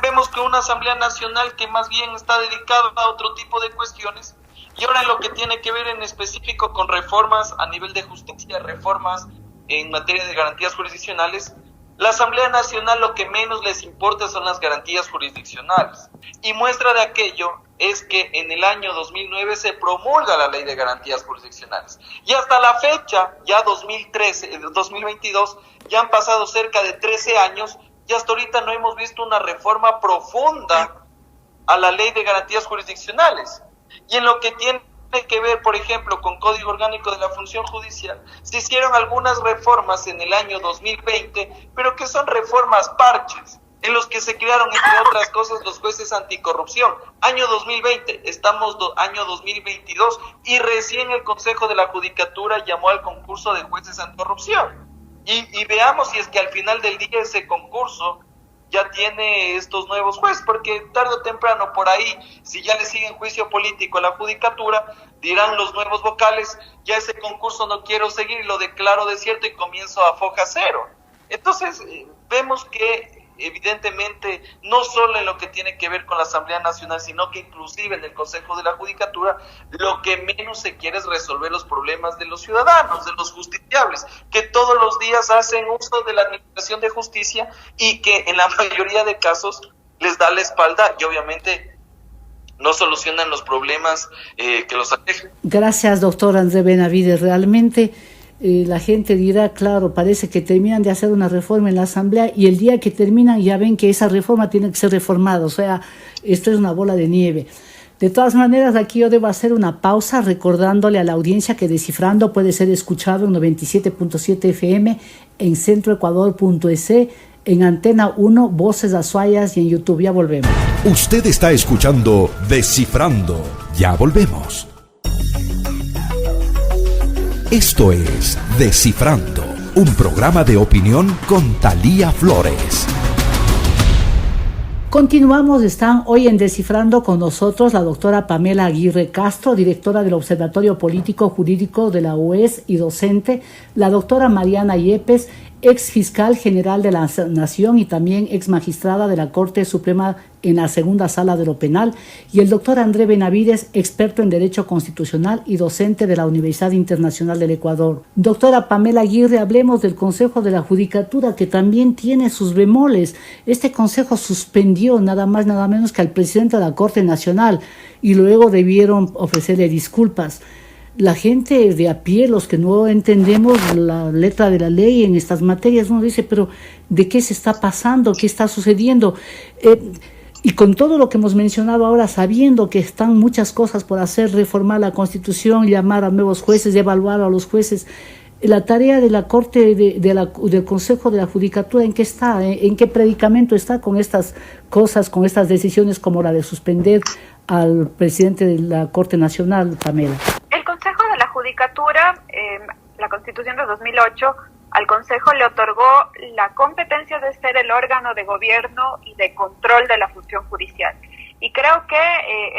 vemos que una Asamblea Nacional que más bien está dedicada a otro tipo de cuestiones, y ahora en lo que tiene que ver en específico con reformas a nivel de justicia, reformas en materia de garantías jurisdiccionales, la Asamblea Nacional lo que menos les importa son las garantías jurisdiccionales. Y muestra de aquello es que en el año 2009 se promulga la Ley de Garantías Jurisdiccionales. Y hasta la fecha, ya 2022, ya han pasado cerca de 13 años y hasta ahorita no hemos visto una reforma profunda a la Ley de Garantías Jurisdiccionales. Y en lo que tiene que ver, por ejemplo, con Código Orgánico de la Función Judicial, se hicieron algunas reformas en el año 2020, pero que son reformas parches, en los que se crearon, entre otras cosas, los jueces anticorrupción. Año 2020, estamos año 2022, y recién el Consejo de la Judicatura llamó al concurso de jueces anticorrupción. Y veamos si es que al final del día ese concurso ya tiene estos nuevos jueces, porque tarde o temprano por ahí, si ya le siguen juicio político a la judicatura, dirán los nuevos vocales, ya ese concurso no quiero seguir, lo declaro desierto y comienzo a foja cero. Entonces, vemos que evidentemente, no solo en lo que tiene que ver con la Asamblea Nacional, sino que inclusive en el Consejo de la Judicatura, lo que menos se quiere es resolver los problemas de los ciudadanos, de los justiciables, que todos los días hacen uso de la administración de justicia y que en la mayoría de casos les da la espalda y obviamente no solucionan los problemas que los aquejan. Gracias, doctor André Benavides. Realmente la gente dirá, claro, parece que terminan de hacer una reforma en la Asamblea y el día que terminan ya ven que esa reforma tiene que ser reformada. O sea, esto es una bola de nieve. De todas maneras, aquí yo debo hacer una pausa recordándole a la audiencia que Descifrando puede ser escuchado en 97.7 FM, en centroecuador.es, en Antena 1, Voces Azuayas y en YouTube. Ya volvemos. Usted está escuchando Descifrando. Ya volvemos. Esto es Descifrando, un programa de opinión con Thalía Flores. Continuamos, están hoy en Descifrando con nosotros la doctora Pamela Aguirre Castro, directora del Observatorio Político Jurídico de la UES y docente, la doctora Mariana Yepes, ex fiscal general de la Nación y también ex magistrada de la Corte Suprema en la segunda sala de lo penal, y el doctor André Benavides, experto en Derecho Constitucional y docente de la Universidad Internacional del Ecuador. Doctora Pamela Aguirre, hablemos del Consejo de la Judicatura, que también tiene sus bemoles. Este Consejo suspendió nada más, nada menos que al presidente de la Corte Nacional y luego debieron ofrecerle disculpas. La gente de a pie, los que no entendemos la letra de la ley en estas materias, uno dice, pero ¿de qué se está pasando? ¿Qué está sucediendo? Y con todo lo que hemos mencionado ahora, sabiendo que están muchas cosas por hacer, reformar la Constitución, llamar a nuevos jueces, evaluar a los jueces, la tarea de la Corte, del Consejo de la Judicatura, ¿en qué está? ¿En qué predicamento está con estas cosas, con estas decisiones como la de suspender al presidente de la Corte Nacional, Pamela? El Consejo de la Judicatura, la Constitución de 2008, al Consejo le otorgó la competencia de ser el órgano de gobierno y de control de la función judicial. Y creo que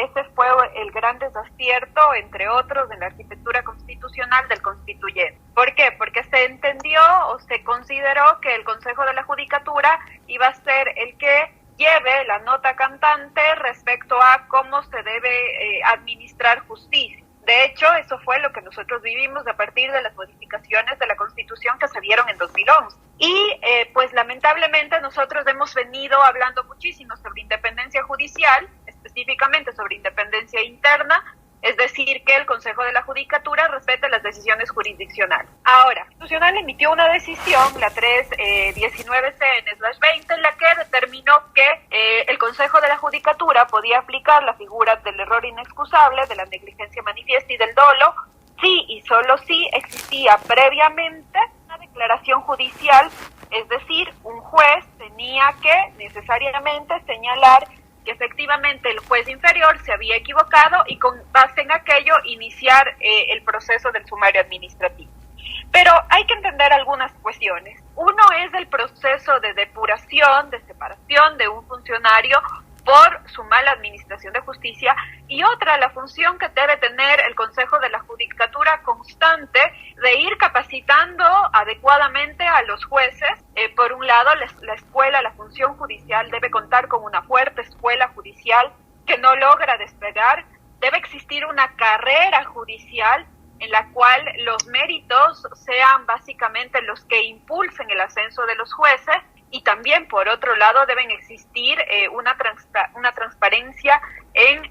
ese fue el gran desacierto, entre otros, en la arquitectura constitucional del constituyente. ¿Por qué? Porque se entendió o se consideró que el Consejo de la Judicatura iba a ser el que lleve la nota cantante respecto a cómo se debe administrar justicia. De hecho, eso fue lo que nosotros vivimos a partir de las modificaciones de la Constitución que se dieron en 2011. Y pues lamentablemente nosotros hemos venido hablando muchísimo sobre independencia judicial, específicamente sobre independencia interna, es decir, que el Consejo de la Judicatura respete las decisiones jurisdiccionales. Ahora, el Constitucional emitió una decisión, la 319-CN/20, en la que determinó que el Consejo de la Judicatura podía aplicar la figura del error inexcusable, de la negligencia manifiesta y del dolo, si y solo si existía previamente una declaración judicial, es decir, un juez tenía que necesariamente señalar que efectivamente el juez inferior se había equivocado y con base en aquello iniciar el proceso del sumario administrativo. Pero hay que entender algunas cuestiones. Uno es el proceso de depuración, de separación de un funcionario por su mala administración de justicia, y otra, la función que debe tener el Consejo de la Judicatura constante de ir capacitando adecuadamente a los jueces. Por un lado, la escuela, la función judicial debe contar con una fuerte escuela judicial que no logra despegar. Debe existir una carrera judicial en la cual los méritos sean básicamente los que impulsen el ascenso de los jueces. Y también, por otro lado, deben existir una transparencia en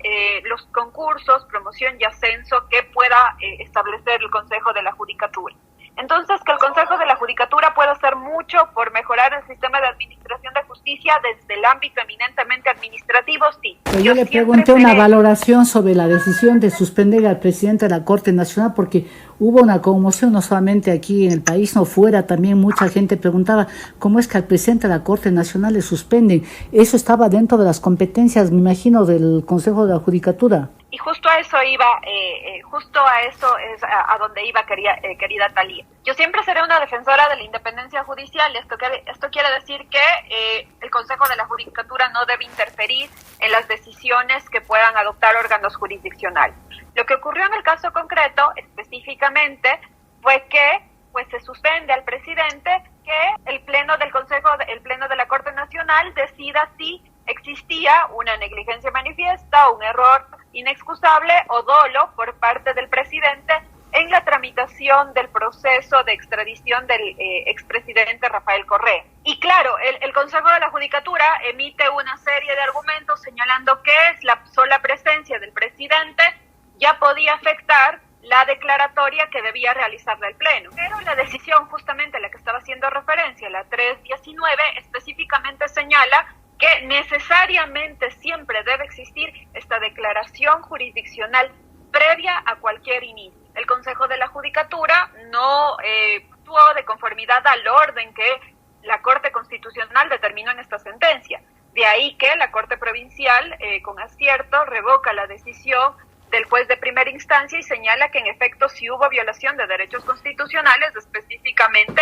los concursos, promoción y ascenso que pueda establecer el Consejo de la Judicatura. Entonces, que el Consejo de la Judicatura puede hacer mucho por mejorar el sistema de administración de justicia desde el ámbito eminentemente administrativo, sí. Yo le pregunté una valoración sobre la decisión de suspender al presidente de la Corte Nacional, porque hubo una conmoción no solamente aquí en el país, no fuera, también mucha gente preguntaba cómo es que al presidente de la Corte Nacional le suspenden. Eso estaba dentro de las competencias, me imagino, del Consejo de la Judicatura. Y justo a eso iba, justo a eso es a donde iba, querida Talía. Yo siempre seré una defensora de la independencia judicial. Esto quiere decir que el Consejo de la Judicatura no debe interferir en las decisiones que puedan adoptar órganos jurisdiccionales. Lo que ocurrió en el caso concreto, específicamente, fue que pues se suspende al presidente, que el pleno de la Corte Nacional decida si existía una negligencia manifiesta, un error inexcusable o dolo por parte del presidente en la tramitación del proceso de extradición del expresidente Rafael Correa. Y claro, el Consejo de la Judicatura emite una serie de argumentos señalando que la sola presencia del presidente ya podía afectar la declaratoria que debía realizarle el Pleno. Pero la decisión justamente a la que estaba haciendo referencia, la 319, específicamente señala que necesariamente siempre debe existir esta declaración jurisdiccional previa a cualquier inicio. El Consejo de la Judicatura no actuó de conformidad al orden que la Corte Constitucional determinó en esta sentencia. De ahí que la Corte Provincial, con acierto, revoca la decisión del juez de primera instancia y señala que en efecto sí hubo violación de derechos constitucionales, específicamente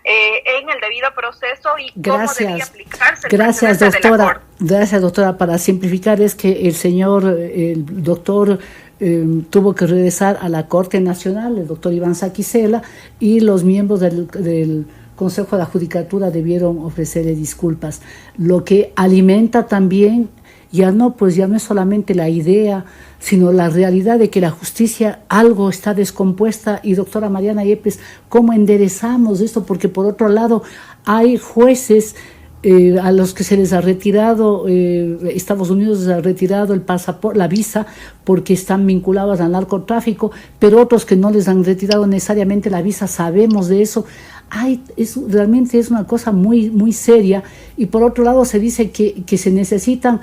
en el debido proceso y cómo debía aplicarse el Gracias, precedente doctora. de la Corte. Gracias, doctora. Para simplificar, es que el doctor tuvo que regresar a la Corte Nacional, el doctor Iván Saquicela, y los miembros del Consejo de la Judicatura debieron ofrecerle disculpas, lo que alimenta también ya no es solamente la idea, sino la realidad de que la justicia algo está descompuesta. Y doctora Mariana Yepes, ¿cómo enderezamos esto? Porque por otro lado hay jueces a los que se les ha retirado, Estados Unidos les ha retirado el pasaporte, la visa, porque están vinculados al narcotráfico, pero otros que no les han retirado necesariamente la visa, sabemos de eso. Realmente es una cosa muy, muy seria. Y por otro lado se dice que se necesitan,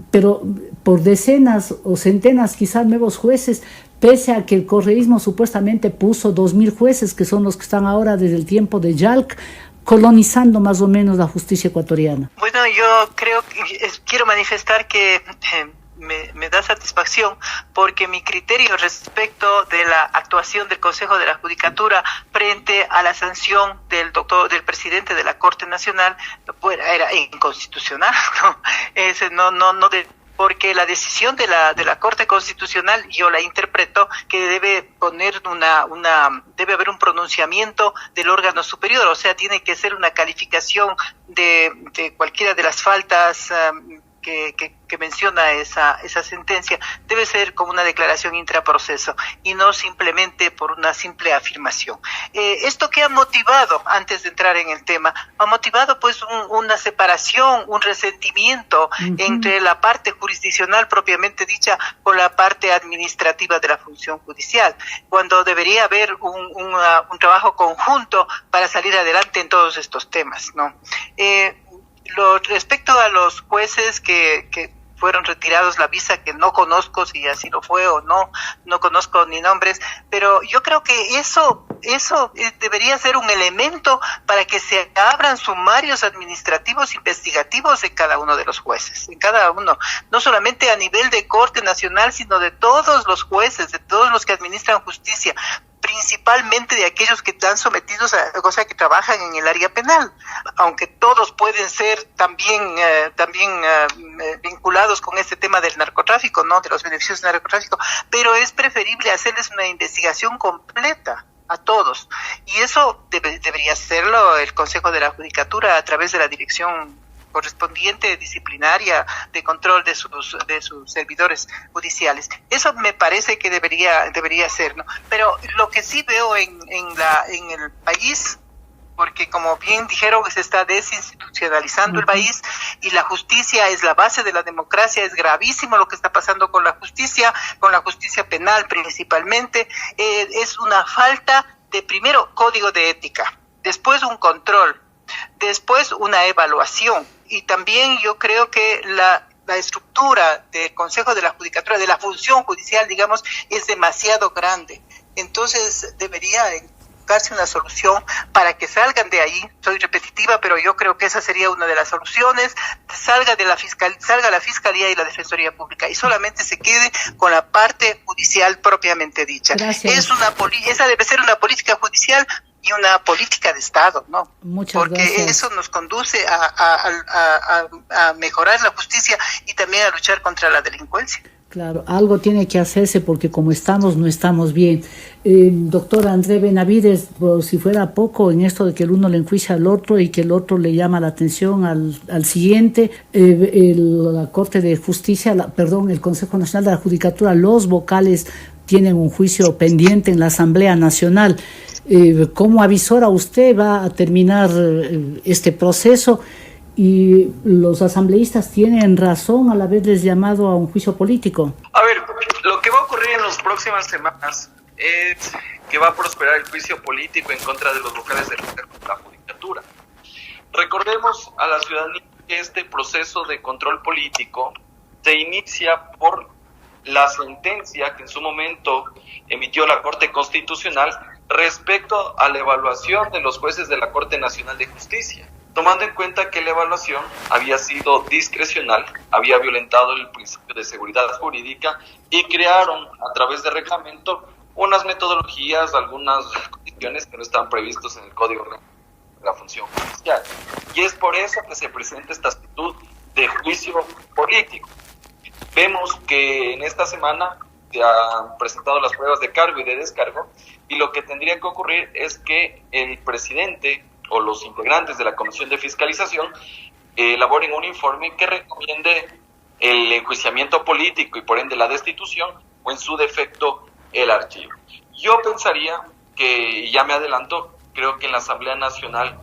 pero por decenas o centenas quizás nuevos jueces, pese a que el correísmo supuestamente puso 2,000 jueces, que son los que están ahora desde el tiempo de Yalc, colonizando más o menos la justicia ecuatoriana. Bueno, yo quiero manifestar que me da satisfacción, porque mi criterio respecto de la actuación del Consejo de la Judicatura frente a la sanción del presidente de la Corte Nacional era inconstitucional, porque la decisión de la Corte Constitucional yo la interpreto que debe debe haber un pronunciamiento del órgano superior, o sea, tiene que ser una calificación de cualquiera de las faltas que menciona esa sentencia, debe ser como una declaración intraproceso y no simplemente por una simple afirmación. Esto que ha motivado, antes de entrar en el tema, ha motivado pues una separación, un resentimiento entre la parte jurisdiccional propiamente dicha con la parte administrativa de la función judicial, cuando debería haber un trabajo conjunto para salir adelante en todos estos temas, ¿no? Respecto a los jueces que fueron retirados la visa, que no conozco si así lo fue o no conozco ni nombres, pero yo creo que eso debería ser un elemento para que se abran sumarios administrativos investigativos en cada uno de los jueces, en cada uno, no solamente a nivel de Corte Nacional, sino de todos los jueces, de todos los que administran justicia, principalmente de aquellos que están sometidos que trabajan en el área penal, aunque todos pueden ser también vinculados con este tema del narcotráfico, ¿no? De los beneficios del narcotráfico, pero es preferible hacerles una investigación completa a todos, y eso debería hacerlo el Consejo de la Judicatura a través de la dirección correspondiente disciplinaria de control de sus servidores judiciales. Eso me parece que debería ser, ¿no? Pero lo que sí veo en el país, porque como bien dijeron, se está desinstitucionalizando el país y la justicia es la base de la democracia. Es gravísimo lo que está pasando con la justicia penal principalmente. Es una falta de primero código de ética, después un control, después una evaluación, y también yo creo que la estructura del Consejo de la Judicatura, de la función judicial, digamos, es demasiado grande. Entonces debería buscarse una solución para que salgan de ahí. Soy repetitiva, pero yo creo que esa sería una de las soluciones. Salga la Fiscalía y la Defensoría Pública y solamente se quede con la parte judicial propiamente dicha. Gracias. Esa debe ser una política judicial y una política de Estado, ¿no? Porque gracias. eso nos conduce a mejorar la justicia y también a luchar contra la delincuencia. Claro, algo tiene que hacerse porque como estamos, no estamos bien. Doctor André Benavides, por si fuera poco, en esto de que el uno le enjuicia al otro y que el otro le llama la atención al siguiente, la Corte de Justicia, el Consejo Nacional de la Judicatura, los vocales tienen un juicio pendiente en la Asamblea Nacional. ¿Cómo avisora usted va a terminar este proceso? ¿Y los asambleístas tienen razón al haberles llamado a un juicio político? A ver, lo que va a ocurrir en las próximas semanas es que va a prosperar el juicio político en contra de los vocales de la Judicatura. Recordemos a la ciudadanía que este proceso de control político se inicia por la sentencia que en su momento emitió la Corte Constitucional respecto a la evaluación de los jueces de la Corte Nacional de Justicia, tomando en cuenta que la evaluación había sido discrecional, había violentado el principio de seguridad jurídica y crearon a través de reglamento unas metodologías, algunas condiciones que no estaban previstas en el Código de la Función Judicial. Y es por eso que se presenta esta actitud de juicio político. Vemos que en esta semana se han presentado las pruebas de cargo y de descargo, y lo que tendría que ocurrir es que el presidente o los integrantes de la Comisión de Fiscalización elaboren un informe que recomiende el enjuiciamiento político y por ende la destitución o en su defecto el archivo. Yo pensaría que, ya me adelanto, creo que en la Asamblea Nacional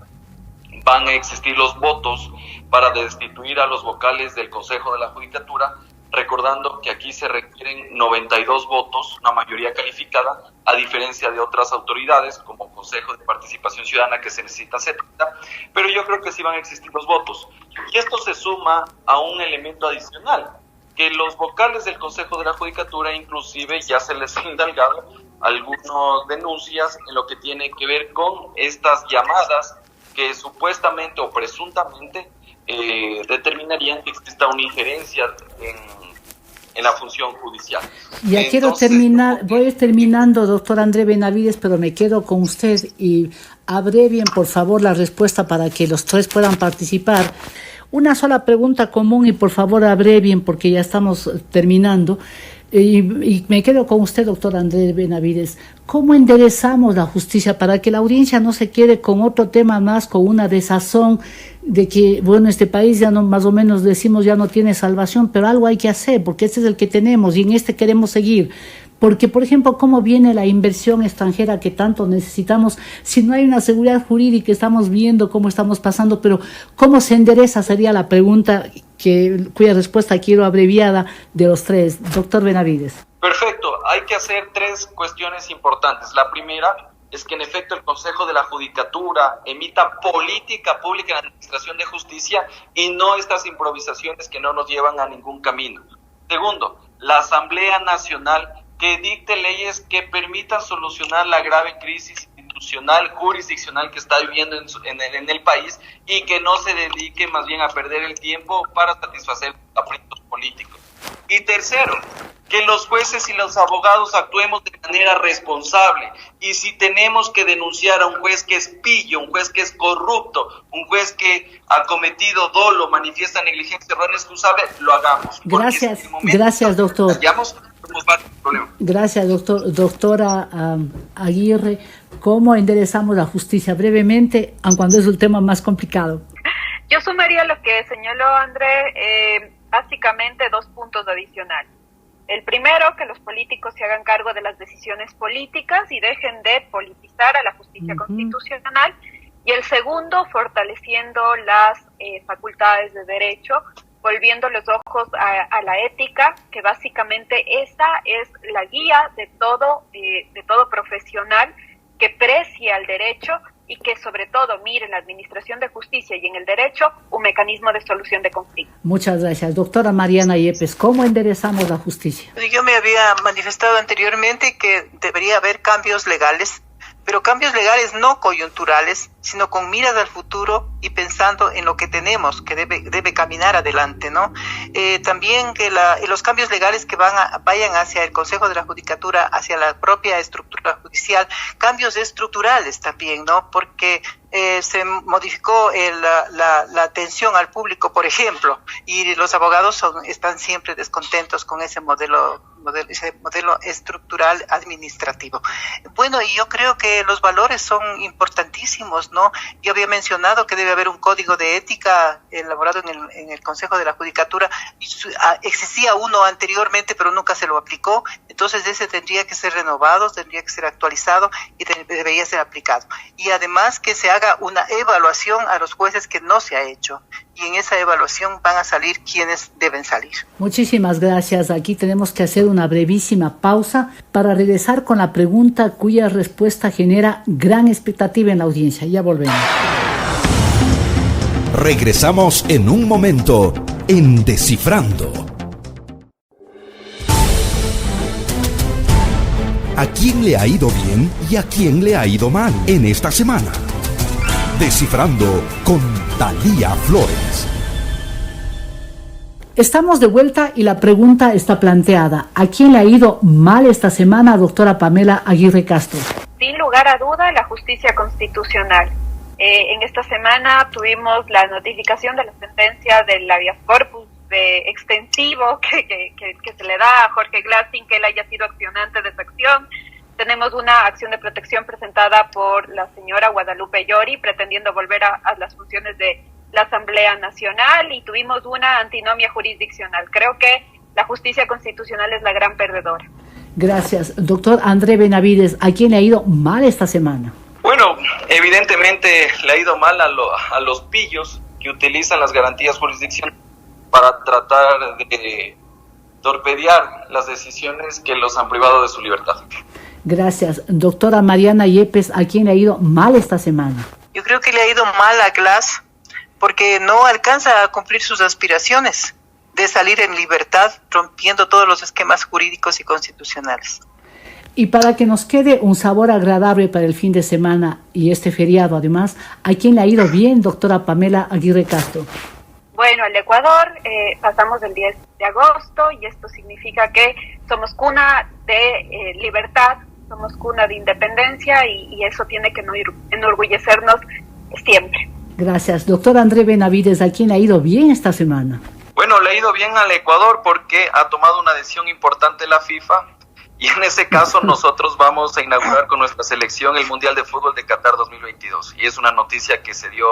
van a existir los votos para destituir a los vocales del Consejo de la Judicatura, recordando que aquí se requieren 92 votos, una mayoría calificada, a diferencia de otras autoridades, como Consejo de Participación Ciudadana, que se necesita 70, pero yo creo que sí van a existir los votos. Y esto se suma a un elemento adicional, que los vocales del Consejo de la Judicatura inclusive ya se les ha indagado algunas denuncias en lo que tiene que ver con estas llamadas que supuestamente o presuntamente determinarían que exista una injerencia en la función judicial. Ya quiero terminar, voy a ir terminando, doctor André Benavides, pero me quedo con usted y abrevien, por favor, la respuesta para que los tres puedan participar. Una sola pregunta común y por favor abrevien porque ya estamos terminando. Y me quedo con usted, doctor Andrés Benavides. ¿Cómo enderezamos la justicia para que la audiencia no se quede con otro tema más, con una desazón de que, bueno, este país ya no, más o menos decimos ya no tiene salvación, pero algo hay que hacer porque este es el que tenemos y en este queremos seguir? Porque, por ejemplo, ¿cómo viene la inversión extranjera que tanto necesitamos si no hay una seguridad jurídica? Estamos viendo cómo estamos pasando, pero ¿cómo se endereza? Sería la pregunta cuya respuesta quiero abreviada de los tres. Doctor Benavides. Perfecto. Hay que hacer tres cuestiones importantes. La primera es que, en efecto, el Consejo de la Judicatura emita política pública en la administración de justicia y no estas improvisaciones que no nos llevan a ningún camino. Segundo, la Asamblea Nacional que dicte leyes que permitan solucionar la grave crisis institucional, jurisdiccional que está viviendo en el país y que no se dedique más bien a perder el tiempo para satisfacer caprichos políticos. Y tercero, que los jueces y los abogados actuemos de manera responsable y si tenemos que denunciar a un juez que es pillo, un juez que es corrupto, un juez que ha cometido dolo, manifiesta negligencia o no es excusable, lo hagamos. Gracias, gracias, doctor. Gracias, doctora Aguirre. ¿Cómo enderezamos la justicia? Brevemente, aun cuando es un tema más complicado. Yo sumaría lo que señaló André, básicamente dos puntos adicionales. El primero, que los políticos se hagan cargo de las decisiones políticas y dejen de politizar a la justicia constitucional. Y el segundo, fortaleciendo las facultades de derecho, volviendo los ojos a la ética, que básicamente esa es la guía de todo profesional que precie al derecho y que sobre todo mire en la administración de justicia y en el derecho un mecanismo de solución de conflictos. Muchas gracias. Doctora Mariana Yepes, ¿cómo enderezamos la justicia? Yo me había manifestado anteriormente que debería haber cambios legales, pero cambios legales no coyunturales, sino con miras al futuro y pensando en lo que tenemos, que debe caminar adelante, ¿no? También que los cambios legales que vayan hacia el Consejo de la Judicatura, hacia la propia estructura judicial, cambios estructurales también, ¿no? Porque se modificó la atención al público, por ejemplo, y los abogados están siempre descontentos con ese modelo estructural administrativo. Bueno, y yo creo que los valores son importantísimos, ¿no? Yo había mencionado que debe haber un código de ética elaborado en el Consejo de la Judicatura. Existía uno anteriormente, pero nunca se lo aplicó. Entonces ese tendría que ser renovado, tendría que ser actualizado y debería ser aplicado. Y además que se haga una evaluación a los jueces que no se ha hecho. Y en esa evaluación van a salir quienes deben salir. Muchísimas gracias. Aquí tenemos que hacer una brevísima pausa para regresar con la pregunta cuya respuesta genera gran expectativa en la audiencia. Ya volvemos. Regresamos en un momento en Descifrando. ¿A quién le ha ido bien y a quién le ha ido mal en esta semana? Descifrando con Talía Flores. Estamos de vuelta y la pregunta está planteada. ¿A quién le ha ido mal esta semana, doctora Pamela Aguirre Castro? Sin lugar a duda, la justicia constitucional. En esta semana tuvimos la notificación de la sentencia del habeas corpus extensivo que se le da a Jorge Glass sin que él haya sido accionante de esa acción. Tenemos una acción de protección presentada por la señora Guadalupe Llori pretendiendo volver a las funciones de la Asamblea Nacional, y tuvimos una antinomia jurisdiccional. Creo que la justicia constitucional es la gran perdedora. Gracias. Doctor André Benavides, ¿a quién le ha ido mal esta semana? Bueno, evidentemente le ha ido mal a los pillos que utilizan las garantías jurisdiccionales para tratar de torpedear las decisiones que los han privado de su libertad. Gracias. Doctora Mariana Yepes, ¿a quién le ha ido mal esta semana? Yo creo que le ha ido mal a Glass porque no alcanza a cumplir sus aspiraciones de salir en libertad, rompiendo todos los esquemas jurídicos y constitucionales. Y para que nos quede un sabor agradable para el fin de semana y este feriado, además, ¿a quién le ha ido bien, doctora Pamela Aguirre Castro? Bueno, el Ecuador pasamos el 10 de agosto y esto significa que somos cuna de libertad, somos cuna de independencia y eso tiene que enorgullecernos siempre. Gracias. Doctor André Benavides, ¿a quién le ha ido bien esta semana? Bueno, le ha ido bien al Ecuador porque ha tomado una decisión importante la FIFA y en ese caso nosotros vamos a inaugurar con nuestra selección el Mundial de Fútbol de Qatar 2022 y es una noticia que se dio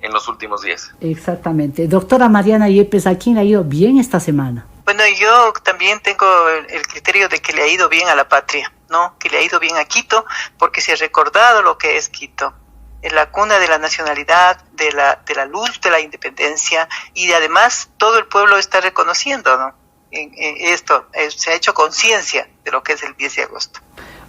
en los últimos días. Exactamente. Doctora Mariana Yepes, ¿a quién le ha ido bien esta semana? Bueno, yo también tengo el criterio de que le ha ido bien a la patria, ¿no? Que le ha ido bien a Quito porque se ha recordado lo que es Quito. En la cuna de la nacionalidad, de la luz de la independencia y además todo el pueblo está reconociendo, ¿no? Esto se ha hecho conciencia de lo que es el 10 de agosto.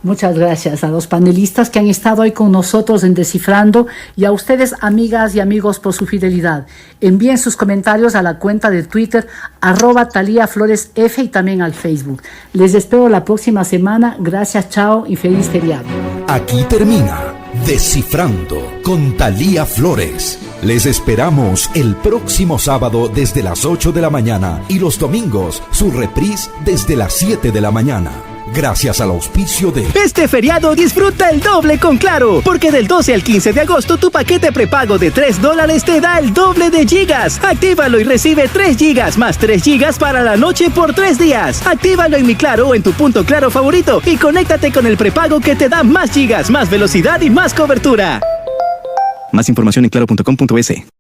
Muchas gracias a los panelistas que han estado hoy con nosotros en Descifrando y a ustedes, amigas y amigos, por su fidelidad. Envíen sus comentarios a la cuenta de Twitter @TalíaFloresF y también al Facebook. Les espero la próxima semana. Gracias, chao y feliz feriado. Aquí termina Descifrando con Talía Flores. Les esperamos el próximo sábado desde las 8 de la mañana y los domingos su reprise desde las 7 de la mañana. Gracias al auspicio de... Este feriado disfruta el doble con Claro, porque del 12 al 15 de agosto tu paquete prepago de $3 te da el doble de gigas. Actívalo y recibe 3 gigas más 3 gigas para la noche por 3 días. Actívalo en Mi Claro o en tu punto Claro favorito y conéctate con el prepago que te da más gigas, más velocidad y más cobertura. Más información en claro.com.es.